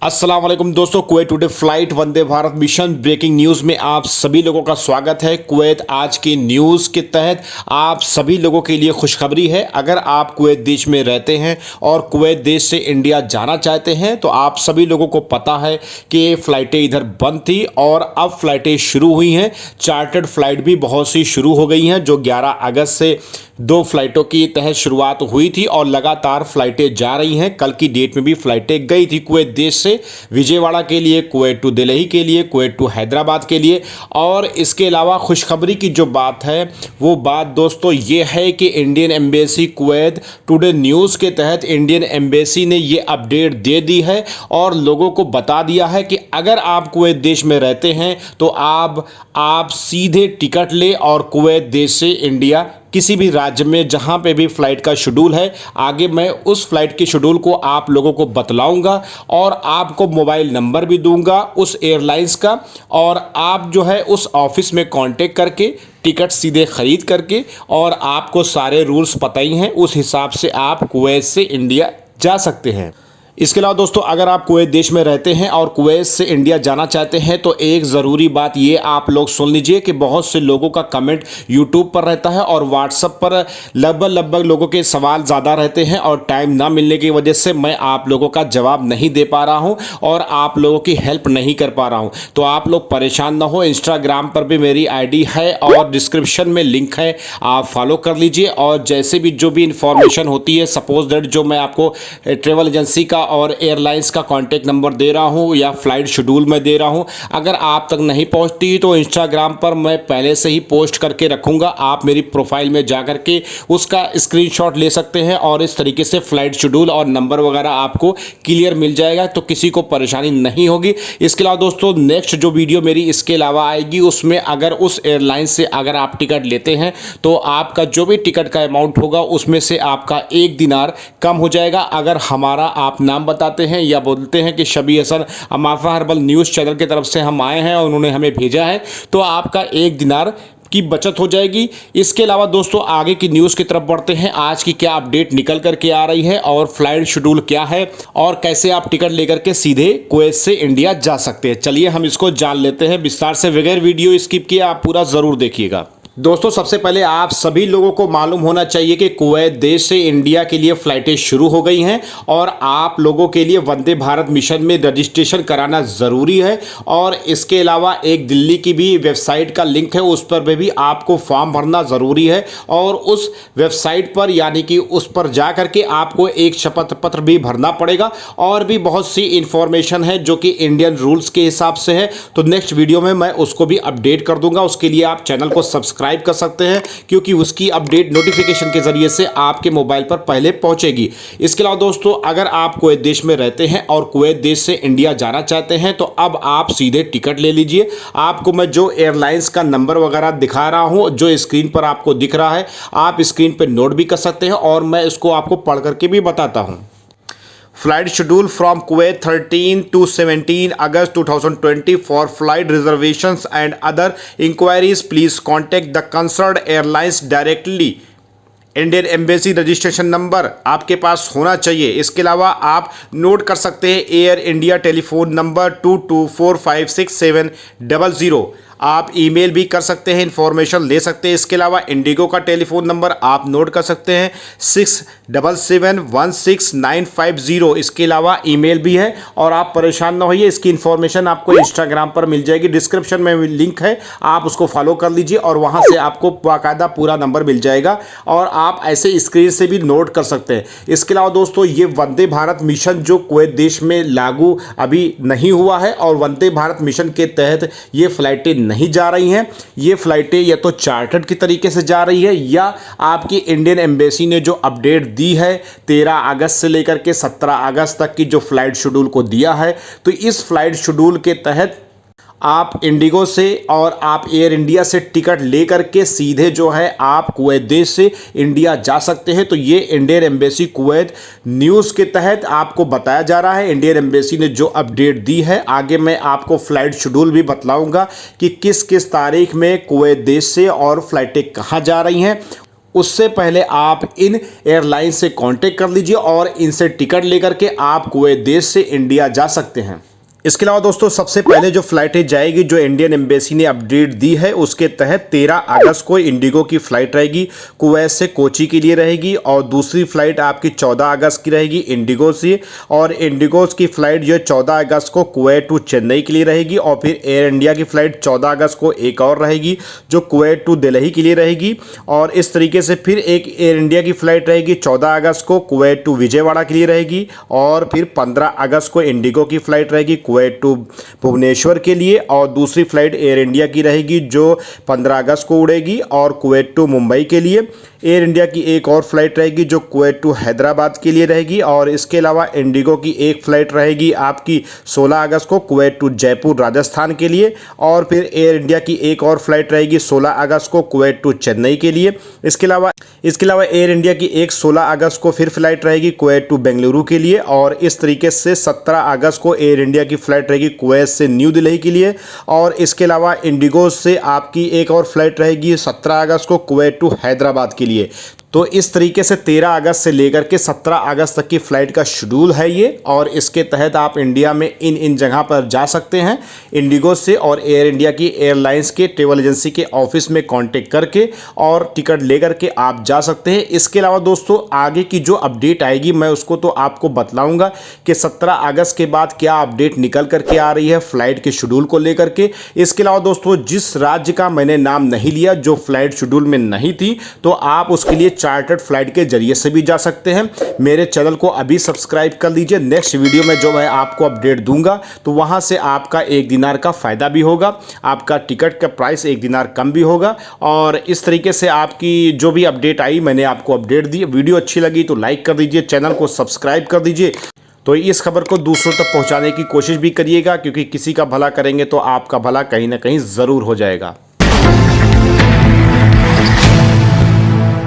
अस्सलाम वालेकुम दोस्तों, Kuwait today flight Vande Bharat mission breaking news में आप सभी लोगों का स्वागत है। कुवैत आज की न्यूज़ के तहत आप सभी लोगों के लिए खुशखबरी है। अगर आप कुवैत देश में रहते हैं और कुवैत देश से इंडिया जाना चाहते हैं तो आप सभी लोगों को पता है कि फ़्लाइटें इधर बंद थी और अब फ़्लाइटें शुरू हुई हैं। चार्टर्ड फ़्लाइट भी बहुत सी शुरू हो गई हैं, जो 11 अगस्त से 2 फ़्लाइटों की तहत शुरुआत हुई थी और लगातार फ़्लाइटें जा रही हैं। कल की डेट में भी फ़्लाइटें गई थी कुवैत देश से विजयवाड़ा के लिए, कुवैत टू दिल्ली के लिए, कुवैत टू हैदराबाद के लिए। और इसके अलावा खुशखबरी की जो बात है वो बात दोस्तों ये है कि Indian embassy Kuwait today news के तहत इंडियन एम्बेसी ने ये अपडेट दे दी है और लोगों को बता दिया है कि अगर आप कुवैत देश में रहते हैं तो आप सीधे टिकट ले और कुवैत देश से इंडिया किसी भी राज्य में जहां पे भी फ़्लाइट का शेड्यूल है, आगे मैं उस फ़्लाइट के शेड्यूल को आप लोगों को बतलाऊंगा और आपको मोबाइल नंबर भी दूंगा उस एयरलाइंस का, और आप जो है उस ऑफिस में कांटेक्ट करके टिकट सीधे ख़रीद करके, और आपको सारे रूल्स पता ही हैं, उस हिसाब से आप कुवैत से इंडिया जा सकते हैं। इसके अलावा दोस्तों, अगर आप कुवैत देश में रहते हैं और कुवैत से इंडिया जाना चाहते हैं तो एक ज़रूरी बात ये आप लोग सुन लीजिए कि बहुत से लोगों का कमेंट यूट्यूब पर रहता है और व्हाट्सएप पर लगभग लोगों के सवाल ज़्यादा रहते हैं और टाइम ना मिलने की वजह से मैं आप लोगों का जवाब नहीं दे पा रहा हूं और आप लोगों की हेल्प नहीं कर पा रहा हूं। तो आप लोग परेशान ना हो, इंस्टाग्राम पर भी मेरी ID है और डिस्क्रिप्शन में लिंक है, आप फॉलो कर लीजिए। और जैसे भी जो भी इंफॉर्मेशन होती है, सपोज दैट जो मैं आपको ट्रेवल एजेंसी का और एयरलाइंस का कांटेक्ट नंबर दे रहा हूं या फ्लाइट शेड्यूल में दे रहा हूं, अगर आप तक नहीं पहुंचती तो इंस्टाग्राम पर मैं पहले से ही पोस्ट करके रखूंगा। आप मेरी प्रोफाइल में जा करके उसका स्क्रीनशॉट ले सकते हैं और इस तरीके से फ्लाइट शेड्यूल और नंबर वगैरह आपको क्लियर मिल जाएगा, तो किसी को परेशानी नहीं होगी। इसके अलावा दोस्तों, नेक्स्ट जो वीडियो मेरी इसके अलावा आएगी उसमें अगर उस एयरलाइन से अगर आप टिकट लेते हैं तो आपका जो भी टिकट का अमाउंट होगा उसमें से आपका 1 दिनार कम हो जाएगा। अगर हमारा आप नाम बताते हैं या बोलते हैं कि शबी हसन अमाफा हर्बल न्यूज़ चैनल की तरफ से हम आए हैं और उन्होंने हमें भेजा है, तो आपका 1 दिनार की बचत हो जाएगी। इसके अलावा दोस्तों, आगे की न्यूज़ की तरफ बढ़ते हैं। आज की क्या अपडेट निकल करके आ रही है और फ्लाइट शेड्यूल क्या है और कैसे आप टिकट लेकर के सीधे कुवैत से इंडिया जा सकते हैं, चलिए हम इसको जान लेते हैं विस्तार से। बगैर वीडियो स्किप किए आप पूरा ज़रूर देखिएगा। दोस्तों, सबसे पहले आप सभी लोगों को मालूम होना चाहिए कि कुवैत देश से इंडिया के लिए फ़्लाइटें शुरू हो गई हैं और आप लोगों के लिए वंदे भारत मिशन में रजिस्ट्रेशन कराना ज़रूरी है। और इसके अलावा एक दिल्ली की भी वेबसाइट का लिंक है, उस पर भी आपको फॉर्म भरना ज़रूरी है और उस वेबसाइट पर यानी कि उस पर जा करके आपको एक शपथ पत्र भी भरना पड़ेगा। और भी बहुत सी इंफॉर्मेशन है जो कि इंडियन रूल्स के हिसाब से है, तो नेक्स्ट वीडियो में मैं उसको भी अपडेट कर दूंगा। उसके लिए आप चैनल को सब्सक्राइब कर सकते हैं क्योंकि उसकी अपडेट नोटिफिकेशन के जरिए से आपके मोबाइल पर पहले पहुंचेगी। इसके अलावा दोस्तों, अगर आप कुवैत देश में रहते हैं और कुवैत देश से इंडिया जाना चाहते हैं तो अब आप सीधे टिकट ले लीजिए। आपको मैं जो एयरलाइंस का नंबर वगैरह दिखा रहा हूं, जो स्क्रीन पर आपको दिख रहा है, आप स्क्रीन पर नोट भी कर सकते हैं और मैं इसको आपको पढ़ करके भी बताता हूं। Flight schedule from Kuwait 13 to 17 August 2020 for flight reservations and other inquiries please contact the concerned airlines directly। Indian embassy registration number आपके पास होना चाहिए। इसके अलावा आप नोट कर सकते हैं एयर इंडिया टेलीफोन नंबर 22456700। आप ईमेल भी कर सकते हैं, इंफॉर्मेशन ले सकते हैं। इसके अलावा इंडिगो का टेलीफोन नंबर आप नोट कर सकते हैं 67716950। इसके अलावा ईमेल भी है और आप परेशान ना होइए, इसकी इंफॉर्मेशन आपको इंस्टाग्राम पर मिल जाएगी, डिस्क्रिप्शन में लिंक है, आप उसको फॉलो कर लीजिए और वहाँ से आपको बाकायदा पूरा नंबर मिल जाएगा और आप ऐसे स्क्रीन से भी नोट कर सकते हैं। इसके अलावा दोस्तों, ये वंदे भारत मिशन जो कुवैत देश में लागू अभी नहीं हुआ है और वंदे भारत मिशन के तहत ये फ़्लाइटें नहीं जा रही हैं। ये फ़्लाइटें या तो चार्टर्ड की तरीके से जा रही है या आपकी इंडियन एम्बेसी ने जो अपडेट दी है 13 अगस्त से लेकर के 17 अगस्त तक की जो फ़्लाइट शेड्यूल को दिया है, तो इस फ़्लाइट शेड्यूल के तहत आप इंडिगो से और आप एयर इंडिया से टिकट लेकर के सीधे जो है आप कुवैत देश से इंडिया जा सकते हैं। तो ये इंडियन एम्बेसी कुवैत न्यूज़ के तहत आपको बताया जा रहा है। इंडियन एम्बेसी ने जो अपडेट दी है, आगे मैं आपको फ़्लाइट शेड्यूल भी बतलाऊंगा कि किस किस तारीख में कुवैत देश से और फ़्लाइटें कहाँ जा रही हैं। उससे पहले आप इन एयरलाइन से कांटेक्ट कर लीजिए और इनसे टिकट लेकर के आप कुवैत देश से इंडिया जा सकते हैं। इसके अलावा दोस्तों सबसे पहले जो फ्लाइटें जाएगी, जो इंडियन एम्बेसी ने अपडेट दी है उसके तहत 13 अगस्त को इंडिगो की फ़्लाइट रहेगी, कुवैत से कोची के लिए रहेगी। और दूसरी फ़्लाइट आपकी 14 अगस्त की रहेगी इंडिगो से, और इंडिगो की फ़्लाइट जो 14 अगस्त को कुवैत टू चेन्नई के लिए रहेगी। और फिर एयर इंडिया की फ़्लाइट 14 अगस्त को एक और रहेगी जो कुवैत टू दिल्ली के लिए रहेगी। और इस तरीके से फिर एक एयर इंडिया की फ़्लाइट रहेगी 14 अगस्त को कुवैत टू विजयवाड़ा के लिए रहेगी। और फिर 15 अगस्त को इंडिगो की फ़्लाइट रहेगी कुवैत टू भुवनेश्वर के लिए। और दूसरी फ्लाइट एयर इंडिया की रहेगी जो 15 अगस्त को उड़ेगी और कुवैत टू मुंबई के लिए। एयर इंडिया की एक और फ्लाइट रहेगी जो कुवैत टू हैदराबाद के लिए रहेगी। और इसके अलावा इंडिगो की एक फ़्लाइट रहेगी आपकी 16 अगस्त को कुवैत टू जयपुर राजस्थान के लिए। और फिर एयर इंडिया की एक और फ्लाइट रहेगी 16 अगस्त को कुवैत टू चेन्नई के लिए। इसके अलावा एयर इंडिया की एक 16 अगस्त को फिर फ्लाइट रहेगी कुवैत टू बेंगलुरु के लिए। और इस तरीके से 17 अगस्त को एयर इंडिया की फ़्लाइट रहेगी कुवैत से न्यू दिल्ली के लिए। और इसके अलावा इंडिगो से आपकी एक और फ्लाइट रहेगी 17 अगस्त को कुवैत टू हैदराबाद के लिए। तो इस तरीके से 13 अगस्त से लेकर के 17 अगस्त तक की फ़्लाइट का शेड्यूल है ये। और इसके तहत आप इंडिया में इन जगह पर जा सकते हैं इंडिगो से। और एयर इंडिया की एयरलाइंस के ट्रेवल एजेंसी के ऑफिस में कांटेक्ट करके और टिकट लेकर के आप जा सकते हैं। इसके अलावा दोस्तों आगे की जो अपडेट आएगी मैं उसको तो आपको बतलाऊंगा कि 17 अगस्त के बाद क्या अपडेट निकल करके आ रही है फ़्लाइट के शेड्यूल को लेकर के। इसके अलावा दोस्तों जिस राज्य का मैंने नाम नहीं लिया, जो फ्लाइट शेड्यूल में नहीं थी, तो आप उसके लिए चार्टर्ड फ्लाइट के जरिए से भी जा सकते हैं। मेरे चैनल को अभी सब्सक्राइब कर लीजिए। नेक्स्ट वीडियो में जो मैं आपको अपडेट दूंगा तो वहां से आपका 1 दिनार का फ़ायदा भी होगा, आपका टिकट का प्राइस 1 दिनार कम भी होगा। और इस तरीके से आपकी जो भी अपडेट आई मैंने आपको अपडेट दी। वीडियो अच्छी लगी तो लाइक कर दीजिए, चैनल को सब्सक्राइब कर दीजिए। तो इस खबर को दूसरों तक पहुंचाने की कोशिश भी करिएगा, क्योंकि किसी का भला करेंगे तो आपका भला कहीं ना कहीं ज़रूर हो जाएगा।